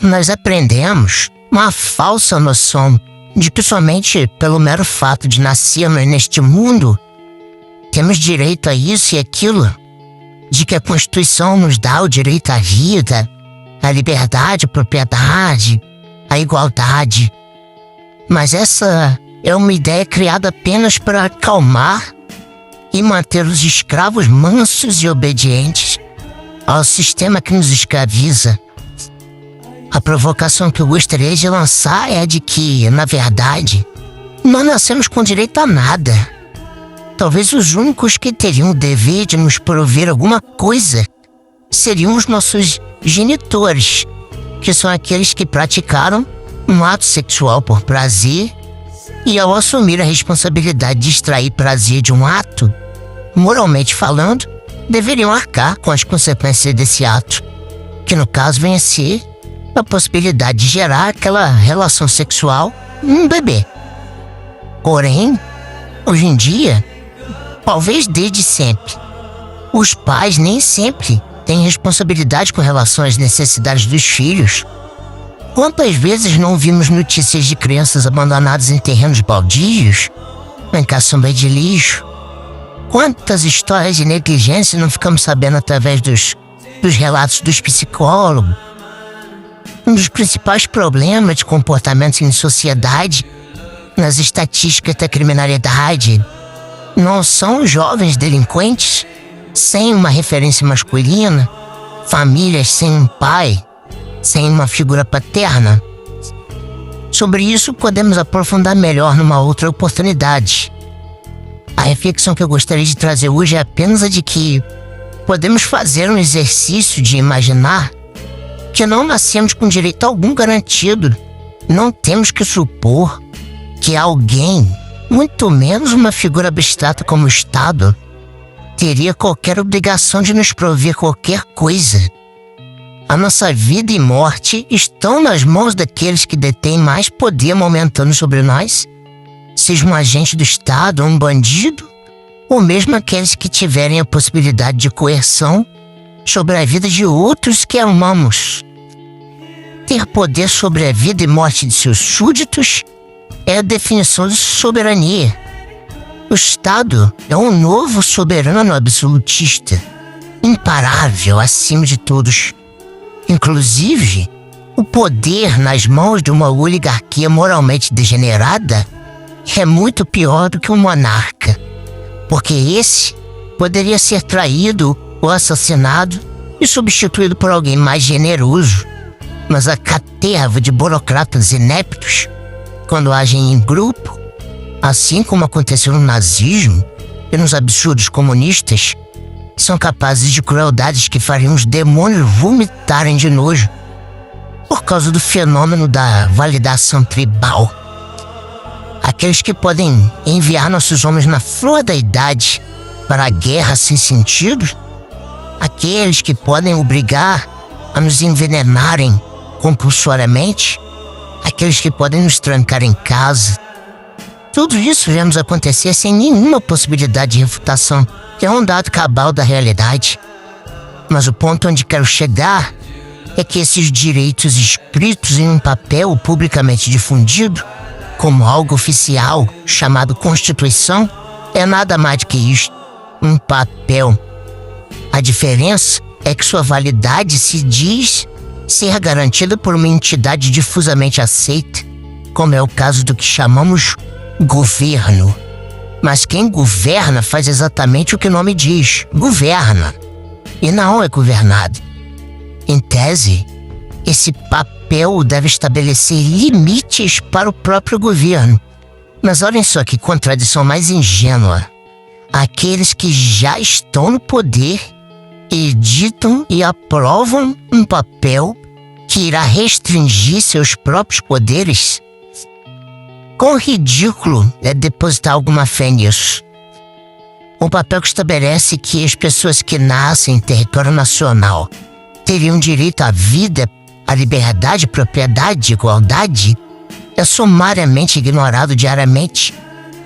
nós aprendemos uma falsa noção de que somente pelo mero fato de nascermos neste mundo temos direito a isso e aquilo, de que a Constituição nos dá o direito à vida, à liberdade, à propriedade, à igualdade. Mas essa é uma ideia criada apenas para acalmar e manter os escravos mansos e obedientes ao sistema que nos escraviza. A provocação que eu gostaria de lançar é de que, na verdade, não nascemos com direito a nada. Talvez os únicos que teriam o dever de nos prover alguma coisa seriam os nossos genitores, que são aqueles que praticaram um ato sexual por prazer e, ao assumir a responsabilidade de extrair prazer de um ato, moralmente falando, deveriam arcar com as consequências desse ato, que no caso vem a ser a possibilidade de gerar aquela relação sexual um bebê. Porém, hoje em dia, talvez desde sempre, os pais nem sempre têm responsabilidade com relação às necessidades dos filhos. Quantas vezes não vimos notícias de crianças abandonadas em terrenos baldios, em caçamba de lixo? Quantas histórias de negligência não ficamos sabendo através dos relatos dos psicólogos? Um dos principais problemas de comportamentos em sociedade, nas estatísticas da criminalidade, não são os jovens delinquentes sem uma referência masculina, famílias sem um pai, sem uma figura paterna. Sobre isso podemos aprofundar melhor numa outra oportunidade. A reflexão que eu gostaria de trazer hoje é apenas a de que podemos fazer um exercício de imaginar que não nascemos com direito algum garantido. Não temos que supor que alguém, muito menos uma figura abstrata como o Estado, teria qualquer obrigação de nos prover qualquer coisa. A nossa vida e morte estão nas mãos daqueles que detêm mais poder momentâneo sobre nós, seja um agente do Estado, um bandido, ou mesmo aqueles que tiverem a possibilidade de coerção sobre a vida de outros que amamos. Ter poder sobre a vida e morte de seus súditos é a definição de soberania. O Estado é um novo soberano absolutista, imparável acima de todos. Inclusive, o poder nas mãos de uma oligarquia moralmente degenerada é muito pior do que um monarca, porque esse poderia ser traído ou assassinado e substituído por alguém mais generoso. Mas a caterva de burocratas ineptos, quando agem em grupo, assim como aconteceu no nazismo e nos absurdos comunistas, são capazes de crueldades que fariam os demônios vomitarem de nojo, por causa do fenômeno da validação tribal. Aqueles que podem enviar nossos homens na flor da idade para a guerra sem sentido, aqueles que podem obrigar a nos envenenarem compulsoriamente, aqueles que podem nos trancar em casa. Tudo isso vemos acontecer sem nenhuma possibilidade de refutação, que é um dado cabal da realidade. Mas o ponto onde quero chegar é que esses direitos escritos em um papel publicamente difundido, como algo oficial chamado Constituição, é nada mais do que isto, um papel. A diferença é que sua validade se diz ser garantida por uma entidade difusamente aceita, como é o caso do que chamamos governo. Mas quem governa faz exatamente o que o nome diz, governa, e não é governado. Em tese, esse papel deve estabelecer limites para o próprio governo. Mas olhem só que contradição mais ingênua. Aqueles que já estão no poder editam e aprovam um papel que irá restringir seus próprios poderes? Quão ridículo é depositar alguma fé nisso? Um papel que estabelece que as pessoas que nascem em território nacional teriam direito à vida, à liberdade, propriedade, igualdade, é sumariamente ignorado diariamente,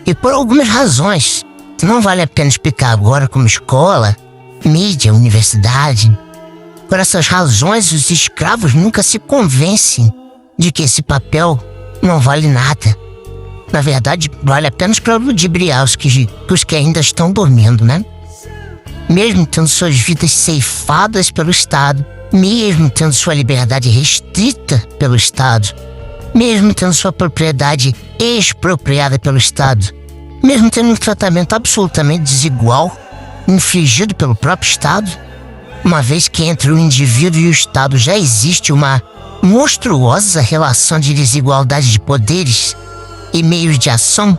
e por algumas razões que não vale a pena explicar agora, como escola, mídia, universidade. Por essas razões, os escravos nunca se convencem de que esse papel não vale nada. Na verdade, vale apenas para ludibriar os que ainda estão dormindo, né? Mesmo tendo suas vidas ceifadas pelo Estado, mesmo tendo sua liberdade restrita pelo Estado, mesmo tendo sua propriedade expropriada pelo Estado, mesmo tendo um tratamento absolutamente desigual, infligido pelo próprio Estado, uma vez que entre o indivíduo e o Estado já existe uma monstruosa relação de desigualdade de poderes e meios de ação,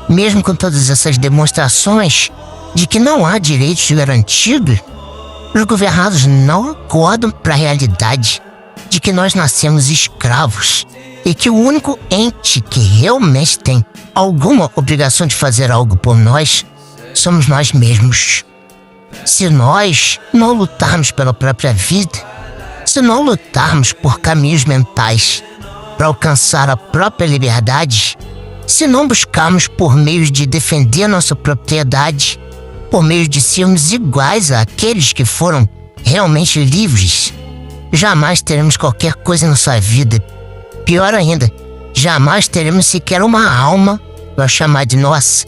mesmo com todas essas demonstrações de que não há direitos garantidos, os governados não acordam para a realidade de que nós nascemos escravos e que o único ente que realmente tem alguma obrigação de fazer algo por nós somos nós mesmos. Se nós não lutarmos pela própria vida, se não lutarmos por caminhos mentais para alcançar a própria liberdade, se não buscarmos por meios de defender nossa propriedade, por meio de sermos iguais àqueles que foram realmente livres, jamais teremos qualquer coisa na sua vida. Pior ainda, jamais teremos sequer uma alma para chamar de nossa.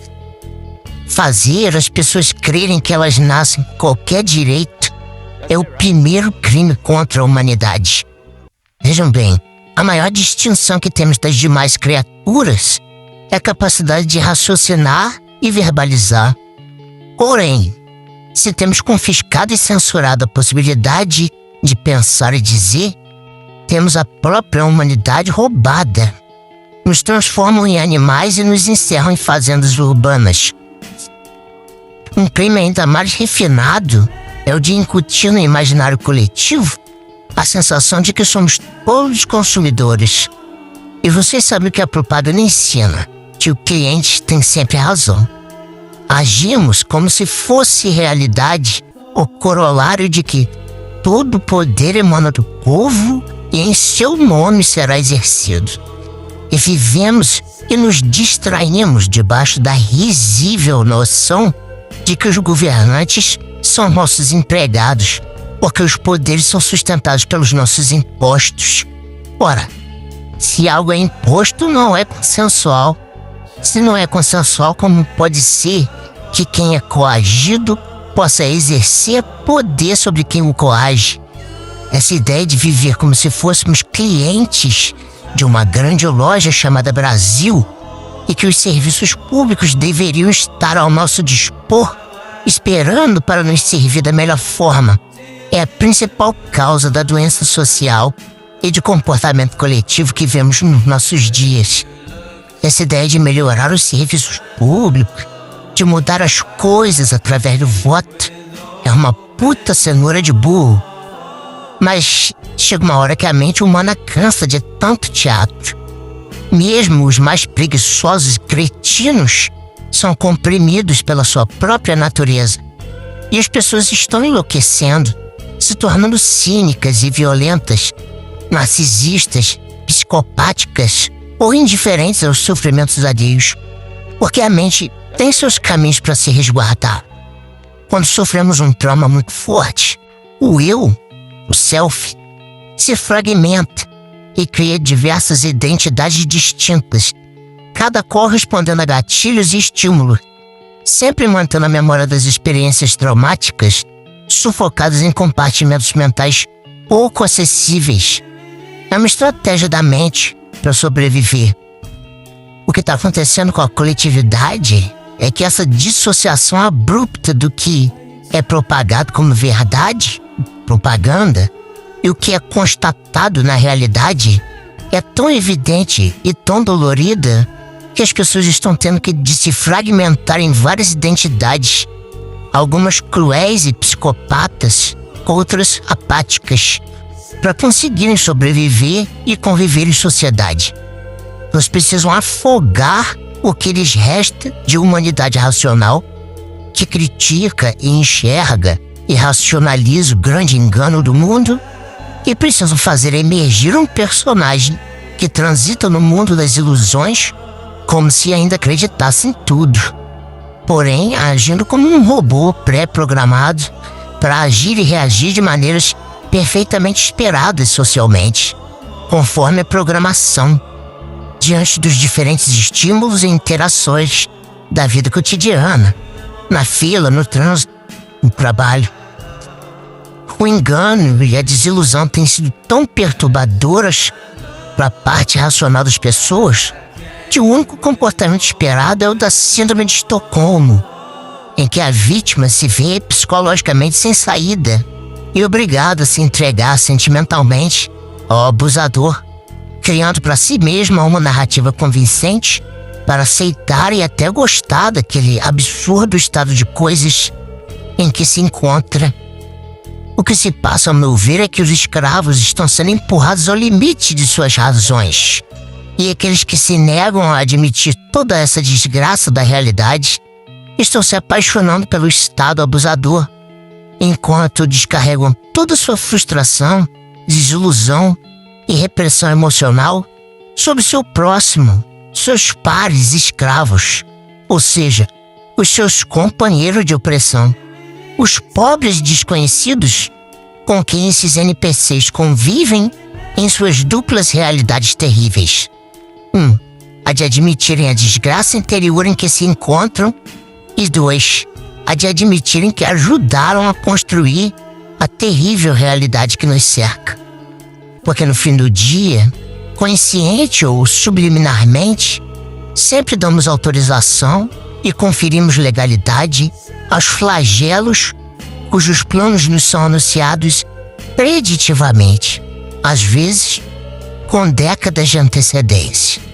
Fazer as pessoas crerem que elas nascem com qualquer direito é o primeiro crime contra a humanidade. Vejam bem, a maior distinção que temos das demais criaturas é a capacidade de raciocinar e verbalizar. Porém, se temos confiscado e censurado a possibilidade de pensar e dizer, temos a própria humanidade roubada. Nos transformam em animais e nos encerram em fazendas urbanas. Um crime ainda mais refinado é o de incutir no imaginário coletivo a sensação de que somos todos consumidores. E vocês sabem o que a propaganda ensina, que o cliente tem sempre a razão. Agimos como se fosse realidade o corolário de que todo poder emana do povo e em seu nome será exercido. E vivemos e nos distraímos debaixo da risível noção de que os governantes são nossos empregados, porque os poderes são sustentados pelos nossos impostos. Ora, se algo é imposto, não é consensual. Se não é consensual, como pode ser que quem é coagido possa exercer poder sobre quem o coage? Essa ideia de viver como se fôssemos clientes de uma grande loja chamada Brasil e que os serviços públicos deveriam estar ao nosso dispor, esperando para nos servir da melhor forma, é a principal causa da doença social e de comportamento coletivo que vemos nos nossos dias. Essa ideia de melhorar os serviços públicos, de mudar as coisas através do voto, é uma puta cenoura de burro. Mas chega uma hora que a mente humana cansa de tanto teatro. Mesmo os mais preguiçosos e cretinos são comprimidos pela sua própria natureza. E as pessoas estão enlouquecendo, se tornando cínicas e violentas, narcisistas, psicopáticas ou indiferentes aos sofrimentos alheios, porque a mente tem seus caminhos para se resguardar. Quando sofremos um trauma muito forte, o eu, o self, se fragmenta e cria diversas identidades distintas, cada qual respondendo a gatilhos e estímulos, sempre mantendo a memória das experiências traumáticas sufocadas em compartimentos mentais pouco acessíveis. É uma estratégia da mente para sobreviver. O que está acontecendo com a coletividade é que essa dissociação abrupta do que é propagado como verdade, propaganda, e o que é constatado na realidade é tão evidente e tão dolorida que as pessoas estão tendo que se fragmentar em várias identidades, algumas cruéis e psicopatas, outras apáticas, para conseguirem sobreviver e conviver em sociedade. Eles precisam afogar o que lhes resta de humanidade racional, que critica e enxerga e racionaliza o grande engano do mundo, e precisam fazer emergir um personagem que transita no mundo das ilusões como se ainda acreditasse em tudo, porém agindo como um robô pré-programado para agir e reagir de maneiras perfeitamente esperadas socialmente, conforme a programação, diante dos diferentes estímulos e interações da vida cotidiana, na fila, no trânsito, no trabalho. O engano e a desilusão têm sido tão perturbadoras para a parte racional das pessoas que o único comportamento esperado é o da síndrome de Estocolmo, em que a vítima se vê psicologicamente sem saída e obrigada a se entregar sentimentalmente ao abusador, criando para si mesma uma narrativa convincente para aceitar e até gostar daquele absurdo estado de coisas em que se encontra. O que se passa, ao meu ver, é que os escravos estão sendo empurrados ao limite de suas razões. E aqueles que se negam a admitir toda essa desgraça da realidade estão se apaixonando pelo estado abusador, enquanto descarregam toda sua frustração, desilusão e repressão emocional sobre seu próximo, seus pares escravos, ou seja, os seus companheiros de opressão, os pobres desconhecidos com quem esses NPCs convivem em suas duplas realidades terríveis. A de admitirem a desgraça interior em que se encontram, e 2, a de admitirem que ajudaram a construir a terrível realidade que nos cerca. Porque no fim do dia, consciente ou subliminarmente, sempre damos autorização e conferimos legalidade aos flagelos cujos planos nos são anunciados preditivamente, às vezes com décadas de antecedência.